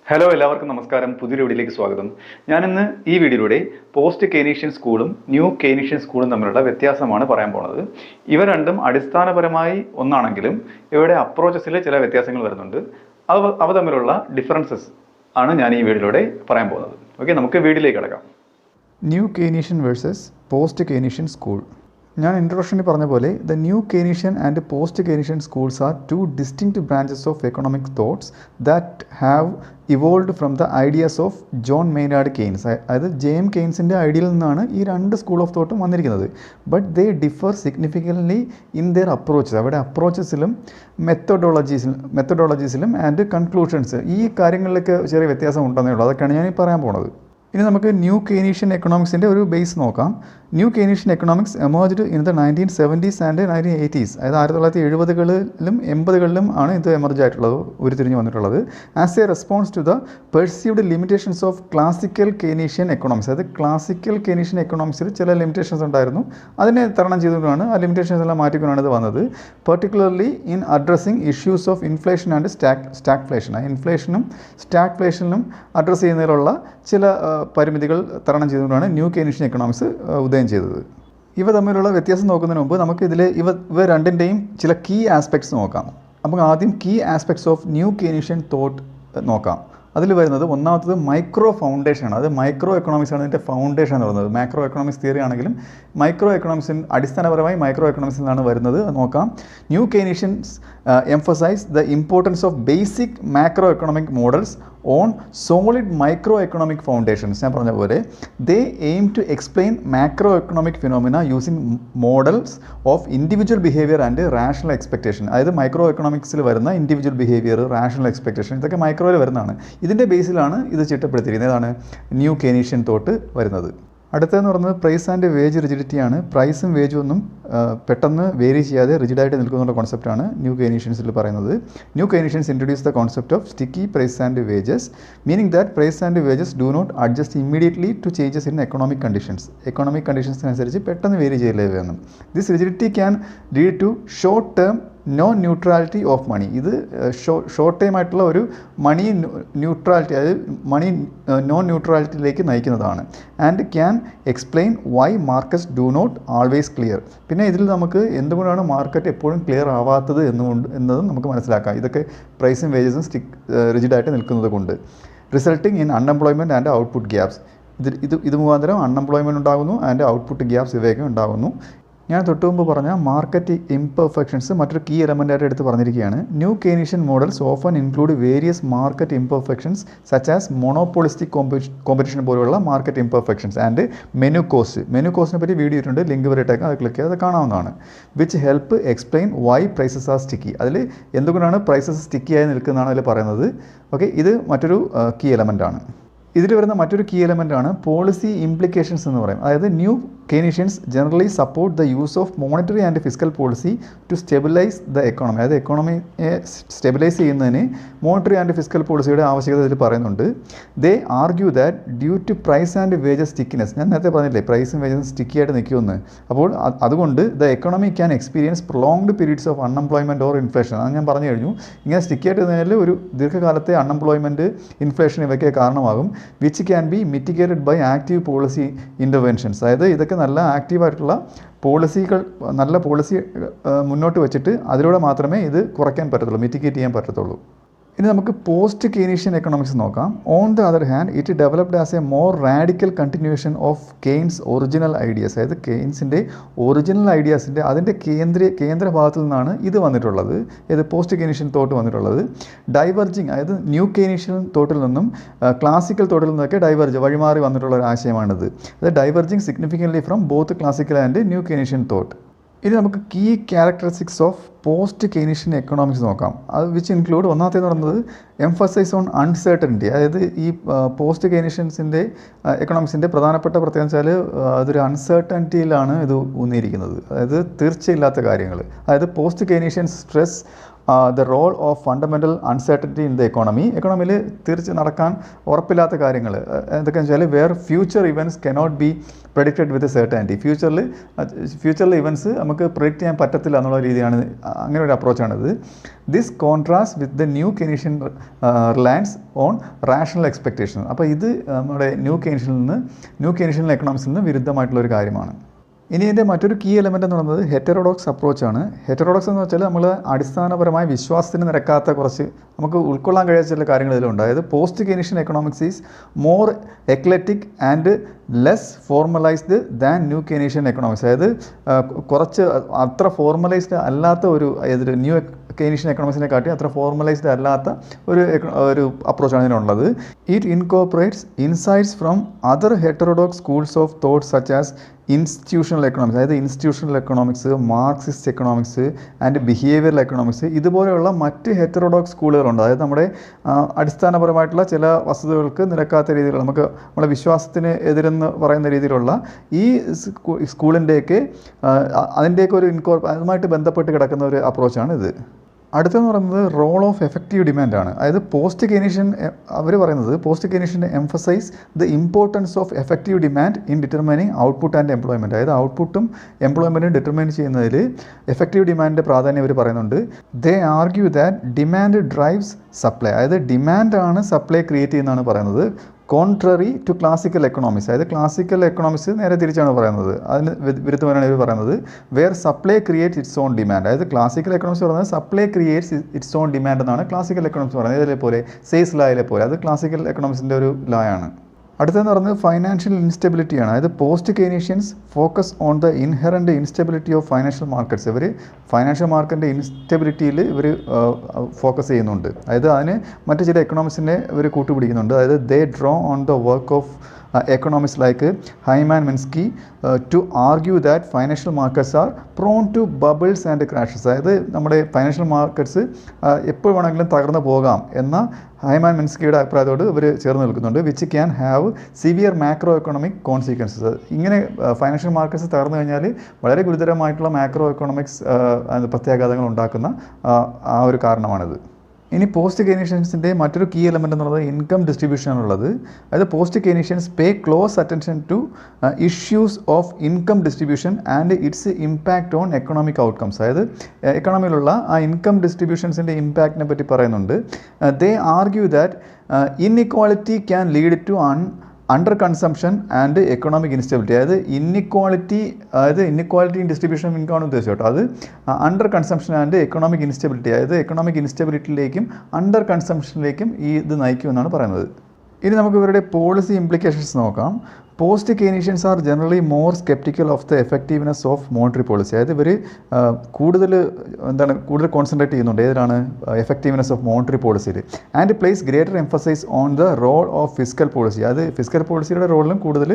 Hello എല്ലാവർക്കും നമസ്കാരം. പുതിയൊരു വീഡിയോയിലേക്ക് സ്വാഗതം. ഞാനിന്ന് ഈ വീഡിയോയിലൂടെ പോസ്റ്റ് കെയ്നീഷ്യൻ സ്കൂളും ന്യൂ കെയ്നീഷ്യൻ സ്കൂളും തമ്മിലുള്ള വ്യത്യാസമാണ് പറയാൻ പോകുന്നത്. ഇവ രണ്ടും അടിസ്ഥാനപരമായി ഒന്നാണെങ്കിലും ഇവയുടെ അപ്രോച്ചസിൽ ചില വ്യത്യാസങ്ങൾ വരുന്നുണ്ട്. അവ തമ്മിലുള്ള ഡിഫറൻസസ് ആണ് ഞാൻ ഈ വീഡിയോയിലൂടെ പറയാൻ പോകുന്നത്. ഓക്കെ, നമുക്ക് വീഡിയോയിലേക്ക് കിടക്കാം. New Keynesian versus post Keynesian school. ഞാൻ ഇൻട്രൊഡക്ഷനിൽ പറഞ്ഞ പോലെ the new Keynesian and post Keynesian schools are two distinct branches of economic thoughts that have evolved from the ideas of John Maynard Keynes. അതായത് ജെയിം കെയ്ൻസിൻ്റെ ഐഡിയയിൽ നിന്നാണ് ഈ രണ്ട് സ്കൂൾ ഓഫ് തോട്ടും വന്നിരിക്കുന്നത്. But they differ significantly in there approaches. അവിടെ അപ്രോച്ചസിലും മെത്തഡോളജീസിലും and conclusions ഈ കാര്യങ്ങളിലൊക്കെ ചെറിയ വ്യത്യാസം ഉണ്ടെന്നേ ഉള്ളൂ. അതൊക്കെയാണ് ഞാൻ പറയാൻ പോണത്. ഇനി നമുക്ക് ന്യൂ കെയ്നീഷ്യൻ എക്കണോമിക്സിൻ്റെ ഒരു ബേസ് നോക്കാം. New Keynesian economics emerged in the 1970s and 1980s. അതായത് 1970കളിലും 80കളിലും ആണ് ഇത് എമർജ് ആയിട്ടുള്ളത്, ഉരുത്തിരിഞ്ഞ് വന്നിട്ടുള്ളത്. As a response to the perceived limitations of classical Keynesian economics. അതായത് ക്ലാസിക്കൽ കെയ്നീഷ്യൻ എക്കണോമിക്സിൽ ചില ലിമിറ്റേഷൻസ് ഉണ്ടായിരുന്നു. അതിനെ തരണം ചെയ്തുകൊണ്ടാണ് ആ ലിമിറ്റേഷൻസ് എല്ലാം മാറ്റിക്കൊണ്ടാണ് ഇത് വന്നത്. Particularly in addressing issues of inflation and stagflation. ഇൻഫ്ലേഷനും സ്റ്റാഗ്ഫ്ലേഷനും അഡ്രസ്സ് ചെയ്യുന്നതിലുള്ള ചില പരിമിതികൾ തരണം ചെയ്തുകൊണ്ടാണ് ന്യൂ കെയ്നീഷ്യൻ എക്കണോമിക്സ് ഉദയം ചെയ്തത്. ഇവ തമ്മിലുള്ള വ്യത്യാസം നോക്കുന്നതിന് മുമ്പ് നമുക്ക് ഇവ രണ്ടിൻ്റെയും ചില കീ ആസ്പെക്ട്സ് നോക്കാം. നമുക്ക് ആദ്യം key aspects of new Keynesian thought നോക്കാം. അതിൽ വരുന്നത് ഒന്നാമത്തത് മൈക്രോ ഫൗണ്ടേഷനാണ്. അത് മൈക്രോ എക്കണോമിക്സ് ആണ് ഇതിൻ്റെ ഫൗണ്ടേഷൻ എന്ന് പറയുന്നത്. മാക്രോ എക്കണോമിക്സ് തിയറി ആണെങ്കിലും മൈക്രോ എക്കണോമിക്സിൽ അടിസ്ഥാനപരമായി മൈക്രോ എക്കണോമിക്സിൽ നിന്നാണ് വരുന്നത്. അത് നോക്കാം. New Keynesians emphasize the importance of basic macroeconomic models on solid microeconomic foundations. ഞാൻ പറഞ്ഞ പോലെ they aim to explain macroeconomic phenomena using models of individual behavior and rational expectation. അതായത് മൈക്രോ എക്കണോമിക്സിൽ വരുന്ന ഇൻഡിവിജ്വൽ ബിഹേവിയർ, റാഷണൽ എക്സ്പെക്ടേഷൻ, ഇതൊക്കെ മൈക്രോയിൽ വരുന്നതാണ്. ഇതിൻ്റെ ബേസിലാണ് ഇത് ചിട്ടപ്പെടുത്തിയിരിക്കുന്നത്. ഇതാണ് ന്യൂ കെയ്നീഷ്യൻ തോട്ട് വരുന്നത്. അടുത്തതെന്ന് പറയുന്നത് പ്രൈസ് ആൻഡ് വേജ് റിജിഡിറ്റിയാണ്. പ്രൈസും വേജും ഒന്നും പെട്ടെന്ന് വേരി ചെയ്യാതെ റിജിഡായിട്ട് നിൽക്കുന്നുള്ള കോൺസെപ്റ്റാണ് ന്യൂ കെയ്നീഷ്യൻസിൽ പറയുന്നത്. New Keynesians introduce the concept of sticky price and wages, meaning that price and wages do not adjust immediately to changes in economic conditions. Economic കണ്ടീഷൻസിനനുസരിച്ച് പെട്ടെന്ന് വേരി ചെയ്യില്ലേ വേണം. This rigidity can lead to short term no neutrality of money. ഇത് short time ആയിട്ടുള്ള ഒരു money neutrality, അതായത് money non ന്യൂട്രാലിറ്റിയിലേക്ക് നയിക്കുന്നതാണ്. And can explain why markets do not always clear. പിന്നെ ഇതിൽ നമുക്ക് എന്തുകൊണ്ടാണ് മാർക്കറ്റ് എപ്പോഴും ക്ലിയർ ആവാത്തത് എന്നതും നമുക്ക് മനസ്സിലാക്കാം. ഇതൊക്കെ പ്രൈസും വേജസും റിജിഡായിട്ട് നിൽക്കുന്നത് കൊണ്ട്. Resulting in unemployment and output gaps. ഇത് മുഖാന്തരം അൺഎംപ്ലോയ്മെൻറ്റ് ഉണ്ടാകുന്നു ആൻഡ് ഔട്ട്പുട്ട് ഗ്യാപ്സ് ഇവയൊക്കെ ഉണ്ടാകുന്നു. ഞാൻ തൊട്ട് മുമ്പ് പറഞ്ഞ മാർക്കറ്റ് ഇംപെർഫെക്ഷൻസ് മറ്റൊരു കീ എലമെൻ്റായിട്ട് എടുത്ത് പറഞ്ഞിരിക്കുകയാണ്. New Keynesian models often include various market imperfections such as monopolistic competition പോലുള്ള മാർക്കറ്റ് ഇംപെർഫെക്ഷൻസ് ആൻഡ് മെനു കോസ്റ്റിനെ പറ്റി വീഡിയോ ഇട്ടുണ്ട്, ലിങ്ക് വരെയിട്ടേക്കാം, അത് ക്ലിക്ക് ചെയ്ത് അത് കാണാവുന്നതാണ്. Which help explain why prices are sticky. അതിൽ എന്തുകൊണ്ടാണ് പ്രൈസസ് സ്റ്റിക്കിയായി നിൽക്കുന്നതാണ് അതിൽ പറയുന്നത്. ഓക്കെ, ഇത് മറ്റൊരു കീ എലമെൻ്റാണ്. ഇതിൽ വരുന്ന മറ്റൊരു കീ എലമെൻ്റാണ് പോളിസി ഇംപ്ലിക്കേഷൻസ് എന്ന് പറയും. അതായത് new Keynesians generally support the use of monetary and fiscal policy to stabilise the economy. അതായത് എക്കോണമിയെ സ്റ്റെബിലൈസ് ചെയ്യുന്നതിന് മോണിറ്ററി ആൻഡ് ഫിസിക്കൽ പോളിസിയുടെ ആവശ്യകത ഇതിൽ പറയുന്നുണ്ട്. They argue that due to price and wages stickiness. ഞാൻ നേരത്തെ പറഞ്ഞില്ലേ പ്രൈസും വേജസും സ്റ്റിക്കിയായിട്ട് നിൽക്കുമെന്ന്. അപ്പോൾ അതുകൊണ്ട് the economy can experience prolonged periods of unemployment or inflation. അത് ഞാൻ പറഞ്ഞു കഴിഞ്ഞു. ഇങ്ങനെ സ്റ്റിക്കിയായിട്ട് നിന്നാൽ ഒരു ദീർഘകാലത്തെ അൺഎംപ്ലോയ്മെൻറ്റ്, ഇൻഫ്ലേഷൻ ഇവയ്ക്ക് കാരണമാകും. Which can be mitigated by active policy interventions. അതായത് ഇതൊക്കെ നല്ല ആക്റ്റീവായിട്ടുള്ള പോളിസികൾ, നല്ല പോളിസി മുന്നോട്ട് വെച്ചിട്ട് അതിലൂടെ മാത്രമേ ഇത് കുറയ്ക്കാൻ പറ്റത്തുള്ളൂ, മിറ്റിഗേറ്റ് ചെയ്യാൻ പറ്റത്തുള്ളൂ. ഇനി നമുക്ക് പോസ്റ്റ് കെയ്നീഷ്യൻ എക്കണോമിക്സ് നോക്കാം. On the other hand it developed as a more radical continuation of Keynes original ideas. അതായത് കെയ്ൻസിൻ്റെ ഒറിജിനൽ ഐഡിയാസിൻ്റെ അതിൻ്റെ കേന്ദ്ര ഭാഗത്തു നിന്നാണ് ഇത് വന്നിട്ടുള്ളത്. ഇത് പോസ്റ്റ് കെയ്നീഷ്യൻ തോട്ട് വന്നിട്ടുള്ളത്. ഡൈവർജിങ്, അതായത് ന്യൂ കെയ്നീഷ്യൻ തോട്ടിൽ നിന്നും ക്ലാസിക്കൽ തോട്ടിൽ നിന്നൊക്കെ വഴിമാറി വന്നിട്ടുള്ള ഒരു ആശയമാണിത്. അത് diverging significantly from both classical and new Keynesian thought. ഇനി നമുക്ക് key characteristics of post Keynesian economics നോക്കാം. അത് വിച്ച് ഇൻക്ലൂഡ് ഒന്നാമത്തേന്ന് പറയുന്നത് എംഫസൈസ് ഓൺ അൺസെർട്ടനിറ്റി. അതായത് ഈ പോസ്റ്റ് കെയ്നീഷ്യൻസിൻ്റെ എക്കണോമിക്സിൻ്റെ പ്രധാനപ്പെട്ട പ്രത്യേകത വെച്ചാൽ അതൊരു അൺസെർട്ടനിറ്റിയിലാണ് ഇത് ഊന്നിയിരിക്കുന്നത്. അതായത് തീർച്ചയില്ലാത്ത കാര്യങ്ങൾ. അതായത് post Keynesian stress the role of fundamental uncertainty in the എക്കോണമിയിൽ നടക്കാൻ ഉറപ്പില്ലാത്ത കാര്യങ്ങൾ എന്തൊക്കെയാണെന്ന് വെച്ചാൽ where future events cannot be predicted with certainty. ഫ്യൂച്ചറിലെ ഇവൻറ്റ്സ് നമുക്ക് പ്രെഡിക്റ്റ് ചെയ്യാൻ പറ്റത്തില്ല എന്നുള്ള രീതിയാണ്, അങ്ങനെ ഒരു അപ്രോച്ചാണിത്. This contrast with the new Keynesian reliance on rational expectation. അപ്പോൾ ഇത് നമ്മുടെ ന്യൂ കെയ്നീഷ്യൻ എക്കണോമിക്സിൽ നിന്ന് വിരുദ്ധമായിട്ടുള്ള ഒരു കാര്യമാണ്. ഇനി ഇതിൻ്റെ മറ്റൊരു കീ എലമെൻ്റ് എന്ന് പറയുന്നത് ഹെറ്ററോഡോക്സ് അപ്രോച്ചാണ്. ഹെറ്ററോഡോക്സ് എന്ന് വെച്ചാൽ നമ്മൾ അടിസ്ഥാനപരമായി വിശ്വാസത്തിന് നിരക്കാത്ത കുറച്ച് നമുക്ക് ഉൾക്കൊള്ളാൻ കഴിയാത്ത ചില കാര്യങ്ങൾ ഇതിലുണ്ട്. അതായത് post Keynesian economics is more eclectic and less formalised than new Keynesian economics. അതായത് കുറച്ച് അത്ര ഫോർമലൈസ്ഡ് അല്ലാത്ത ഒരു ന്യൂ കെയ്നീഷ്യൻ എക്കണോമിക്സിനെ കാട്ടി അത്ര ഫോർമലൈസ്ഡ് അല്ലാത്ത ഒരു അപ്രോച്ചാണ് ഇതിനുള്ളത്. It incorporates insights from other heterodox schools of thought such as institutional economics, അതായത് institutional economics, Marxist economics and behavioural economics, ഇതുപോലെയുള്ള മറ്റ് ഹെറ്ററോഡോക്സ് സ്കൂളുകളുണ്ട്. അതായത് നമ്മുടെ അടിസ്ഥാനപരമായിട്ടുള്ള ചില വസ്തുതകൾക്ക് നിരക്കാത്ത രീതിയിൽ നമ്മുടെ വിശ്വാസത്തിന് എതിരെന്ന് പറയുന്ന രീതിയിലുള്ള ഈ സ്കൂളിൻ്റെയൊക്കെ അതിൻ്റെയൊക്കെ അതുമായിട്ട് ബന്ധപ്പെട്ട് കിടക്കുന്ന ഒരു അപ്രോച്ചാണ് ഇത്. അടുത്തെന്ന് പറയുന്നത് റോൾ ഓഫ് എഫക്റ്റീവ് ഡിമാൻഡാണ്. അതായത് പോസ്റ്റ് കെയ്നീഷ്യൻ അവർ പറയുന്നത് post Keynesian emphasize the importance of effective demand in determining output and employment. അതായത് ഔട്ട്പുട്ടും എംപ്ലോയ്മെൻറ്റും ഡിറ്റർമൈൻ ചെയ്യുന്നതിൽ എഫക്റ്റീവ് ഡിമാൻഡിൻ്റെ പ്രാധാന്യം അവർ പറയുന്നുണ്ട്. They argue that demand drives supply. അതായത് ഡിമാൻഡാണ് സപ്ലൈ ക്രിയേറ്റ് ചെയ്യുന്നതാണ് പറയുന്നത്. കോൺട്രറി ടു ക്ലാസിക്കൽ എക്കണോമിക്സ്, അതായത് ക്ലാസിക്കൽ എക്കണോമിക്സ് നേരെ തിരിച്ചാണ് പറയുന്നത്. അതിന് വിരുദ്ധമായാണ് ഇവർ പറയുന്നത് where supply creates its own demand. അതായത് ക്ലാസിക്കൽ എക്കണോമിക്സ് പറയുന്നത് supply creates its own demand എന്നാണ് ക്ലാസിക്കൽ എക്കണോമിക്സ് പറയുന്നത്. ഇതേപോലെ സെയിൽസ് ലായിലെ പോലെ അത് ക്ലാസിക്കൽ എക്കണോമിക്സിൻ്റെ ഒരു ലാ ആണ്. അടുത്തതെന്ന് പറയുന്നത് ഫൈനാൻഷ്യൽ ഇൻസ്റ്റെബിലിറ്റിയാണ്. അതായത് post Keynesians focus on the inherent instability of financial markets. ഇവർ ഫൈനാൻഷ്യൽ മാർക്കറ്റിൻ്റെ ഇൻസ്റ്റെബിലിറ്റിയിൽ ഇവർ ഫോക്കസ് ചെയ്യുന്നുണ്ട്. അതായത് അതിന് മറ്റു ചില എക്കണോമിക്സിനെ ഇവർ കൂട്ടുപിടിക്കുന്നുണ്ട്. അതായത് they draw on the work of economists like Hyman Minsky to argue that financial markets are prone to bubbles and crashes. അതായത് നമ്മുടെ ഫൈനാൻഷ്യൽ മാർക്കറ്റ്സ് എപ്പോൾ വേണമെങ്കിലും തകർന്നു പോകാം എന്ന ഹൈമാൻ മിൻസ്കിയുടെ അഭിപ്രായത്തോട് ഇവർ ചേർന്ന് നിൽക്കുന്നുണ്ട്. Which can have severe macro economic consequences. ഇങ്ങനെ ഫൈനാൻഷ്യൽ മാർക്കറ്റ്സ് തകർന്നു കഴിഞ്ഞാൽ വളരെ ഗുരുതരമായിട്ടുള്ള മാക്രോ എക്കണോമിക്സ് പ്രത്യാഘാതങ്ങൾ ഉണ്ടാക്കുന്ന ആ ഒരു കാരണമാണിത്. ഇനി പോസ്റ്റ് കെയ്നീഷ്യൻസിൻ്റെ മറ്റൊരു കീ എലമെൻ്റ് എന്നുള്ളത് ഇൻകം ഡിസ്ട്രിബ്യൂഷനാണുള്ളത്. അതായത് post Keynesians pay close attention to issues of income distribution and its impact on economic outcomes. അതായത് എക്കണോമിയിലുള്ള ആ ഇൻകം ഡിസ്ട്രിബ്യൂഷൻസിൻ്റെ ഇമ്പാക്റ്റിനെ പറ്റി പറയുന്നുണ്ട്. They argue that inequality can lead to under consumption and economic instability. അതായത് inequality in distribution of income ആണ് ഉദ്ദേശിച്ചത് കേട്ടോ. അത് under consumption and economic instability, അതായത് എക്കണോമിക് ഇൻസ്റ്റെബിലിറ്റിയിലേക്കും അണ്ടർ കൺസംഷനിലേക്കും ഇത് നയിക്കുമെന്നാണ് പറയുന്നത്. ഇനി നമുക്ക് ഇവരുടെ പോളിസി ഇംപ്ലിക്കേഷൻസ് നോക്കാം. Post Keynesians are generally more sceptical of the effectiveness of monetary policy. അതായത് ഇവർ കൂടുതൽ കോൺസെൻട്രേറ്റ് ചെയ്യുന്നുണ്ട് ഏതിലാണ് എഫക്റ്റീവ്നെസ് ഓഫ് മോണിറ്ററി പോളിസിയിൽ. And place greater emphasise on the role of fiscal policy. അത് ഫിസ്ക്കൽ പോളിസിയുടെ റോളിലും കൂടുതൽ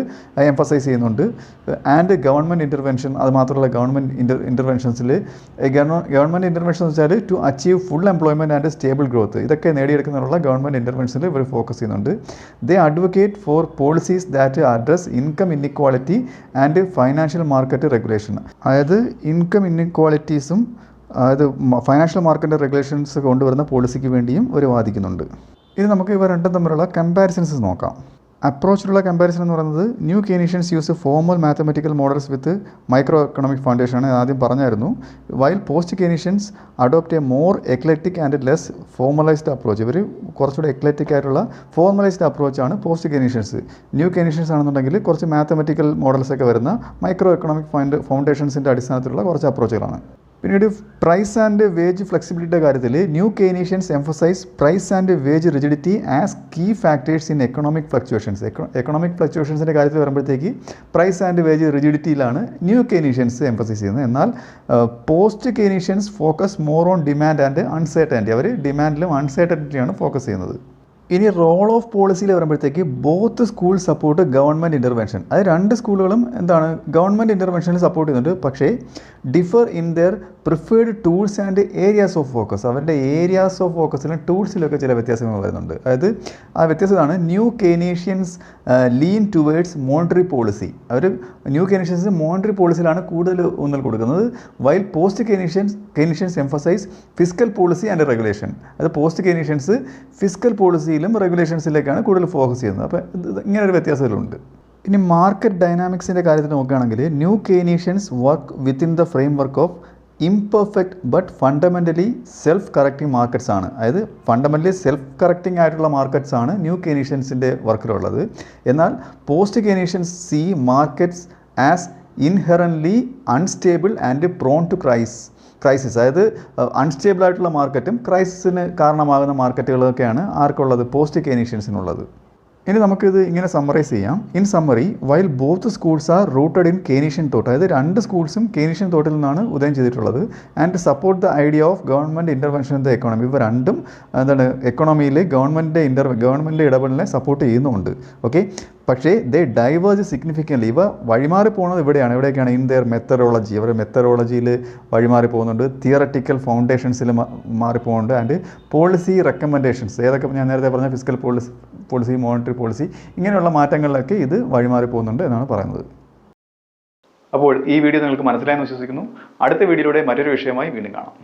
എംഫസൈസ് ചെയ്യുന്നുണ്ട്. ആൻഡ് ഗവൺമെൻറ് ഇൻ്റർവെൻഷൻ, അത് മാത്രമല്ല ഗവൺമെൻറ് ഇൻ്റർവെൻഷൻസിൽ ഗവൺമെൻറ് ഇൻ്റർവെൻഷൻ എന്ന് വെച്ചാൽ to achieve full employment and stable growth, ഇതൊക്കെ നേടിയെടുക്കുന്നതിനുള്ള ഗവൺമെൻറ് ഇൻ്റർവെൻഷനിൽ ഇവർ ഫോക്കസ് ചെയ്യുന്നുണ്ട്. They advocate for policies that address income inequality and financial market regulation. അതായത് ഇൻകം ഇന്നിക്വാളിറ്റീസും അതായത് ഫൈനാൻഷ്യൽ മാർക്കറ്റ് റെഗുലേഷൻസ് കൊണ്ടുവരുന്ന പോളിസിക്ക് വേണ്ടിയും ഇവർ വാദിക്കുന്നുണ്ട്. ഇത് നമുക്ക് ഇവ രണ്ടും തമ്മിലുള്ള കമ്പാരിസൺസ് നോക്കാം. അപ്രോച്ചിലുള്ള കമ്പാരിസൺ എന്ന് പറയുന്നത് new Keynesians use formal mathematical models with micro economic foundation ആണ്, ആദ്യം പറഞ്ഞായിരുന്നു. While post Keynesians adopt a more eclectic and less formalised approach. ഇവർ കുറച്ചുകൂടെ എക്ലെറ്റിക് ആയിട്ടുള്ള ഫോർമലൈസ്ഡ് അപ്രോച്ചാണ് പോസ്റ്റ് കെയ്നീഷ്യൻസ്. ന്യൂ കെയ്നീഷ്യൻസ് ആണെന്നുണ്ടെങ്കിൽ കുറച്ച് മാത്തമെറ്റിക്കൽ മോഡൽസൊക്കെ വരുന്ന മൈക്രോ എക്കണോമിക് ഫൗണ്ടേഷൻസിൻ്റെ അടിസ്ഥാനത്തിലുള്ള കുറച്ച് അപ്രോച്ചുകളാണ്. പിന്നീട് പ്രൈസ് ആൻഡ് വേജ് ഫ്ലെക്സിബിലിറ്റിയുടെ കാര്യത്തിൽ new Keynesians emphasise price and wage rigidity as key factors in economic fluctuations. Economic ഫ്ലക്ച്വേഷൻസിൻ്റെ കാര്യത്തിൽ വരുമ്പോഴത്തേക്ക് പ്രൈസ് ആൻഡ് വേജ് റിജിഡിറ്റിയിലാണ് ന്യൂ കെയ്നീഷ്യൻസ് എംഫസൈസ് ചെയ്യുന്നത്. എന്നാൽ post Keynesians focus more on demand and uncertainty. അവർ ഡിമാൻഡിലും അൺസർട്ടനിറ്റിയാണ് ഫോക്കസ് ചെയ്യുന്നത്. ഇനി റോൾ ഓഫ് പോളിസിയിൽ വരുമ്പോഴത്തേക്ക് both school support government intervention. അത് രണ്ട് സ്കൂളുകളും എന്താണ് ഗവൺമെൻറ് ഇൻ്റർവെൻഷനിൽ സപ്പോർട്ട് ചെയ്യുന്നുണ്ട്, പക്ഷേ differ in their preferred tools and areas of focus, അവരുടെ ഏരിയാസ് ഓഫ് ഫോക്കസിലും ടൂൾസിലൊക്കെ ചില വ്യത്യാസങ്ങൾ വരുന്നുണ്ട്. അതായത് ആ വ്യത്യാസം ഇതാണ്. New Keynesians lean towards monetary policy. അവർ ന്യൂ കെയ്നീഷ്യൻസ് മോണിറ്ററി പോളിസിയിലാണ് കൂടുതൽ ഊന്നൽ കൊടുക്കുന്നത്. While post Keynesians emphasise fiscal policy and regulation. അത് പോസ്റ്റ് കെയ്നീഷ്യൻസ് ഫിസ്ക്കൽ പോളിസിയിലും റെഗുലേഷൻസിലേക്കാണ് കൂടുതൽ ഫോക്കസ് ചെയ്യുന്നത്. അപ്പോൾ ഇങ്ങനെ ഒരു വ്യത്യാസങ്ങളുണ്ട്. ഇനി മാർക്കറ്റ് ഡൈനാമിക്സിൻ്റെ കാര്യത്തിൽ നോക്കുകയാണെങ്കിൽ new Keynesians work within the framework of imperfect but fundamentally self correcting markets ആണ്. അതായത് ഫണ്ടമെൻ്റലി സെൽഫ് കറക്റ്റിംഗ് ആയിട്ടുള്ള മാർക്കറ്റ്സ് ആണ് ന്യൂ കെയ്നീഷ്യൻസിൻ്റെ വർക്കിലുള്ളത്. എന്നാൽ post Keynesians see markets as inherently unstable and prone to crisis. അതായത് അൺസ്റ്റേബിൾ ആയിട്ടുള്ള മാർക്കറ്റും ക്രൈസിസിന് കാരണമാകുന്ന മാർക്കറ്റുകളൊക്കെയാണ് ആർക്കുള്ളത്? പോസ്റ്റ് കെയ്നീഷ്യൻസിനുള്ളത്. ഇനി നമുക്കിത് ഇങ്ങനെ സമ്മറൈസ് ചെയ്യാം. In summary, while both schools are rooted in Keynesian thought, അതായത് രണ്ട് സ്കൂൾസും കെയ്നീഷ്യൻ തോട്ടിൽ നിന്നാണ് ഉദയം ചെയ്തിട്ടുള്ളത്. And support the idea of government intervention in the economy. ഇവ രണ്ടും എന്താണ് എക്കോണമിയിൽ ഗവൺമെൻറ് ഇടപെടലിനെ സപ്പോർട്ട് ചെയ്യുന്നുമുണ്ട്. ഓക്കെ, പക്ഷേ ദേ ഡൈവേർജ് സിഗ്നിഫിക്കൻ്റ്ലി. ഇവ വഴിമാറി പോകുന്നത് എവിടെയൊക്കെയാണ്? In their methodology. അവർ മെത്തഡോളജിയിൽ വഴിമാറി പോകുന്നുണ്ട്. തിയററ്റിക്കൽ ഫൗണ്ടേഷൻസിൽ മാറിപ്പോകുന്നുണ്ട്. ആൻഡ് പോളിസി റെക്കമെൻഡേഷൻസ്, ഏതൊക്കെ ഞാൻ നേരത്തെ പറഞ്ഞ ഫിസ്ക്കൽ പോളിസി, മോണിറ്ററി പോളിസി, ഇങ്ങനെയുള്ള മാറ്റങ്ങളിലൊക്കെ ഇത് വഴിമാറി പോകുന്നുണ്ട് എന്നാണ് പറയുന്നത്. അപ്പോൾ ഈ വീഡിയോ നിങ്ങൾക്ക് മനസ്സിലായെന്ന് വിശ്വസിക്കുന്നു. അടുത്ത വീഡിയോയിലൂടെ മറ്റൊരു വിഷയമായി വീണ്ടും കാണാം.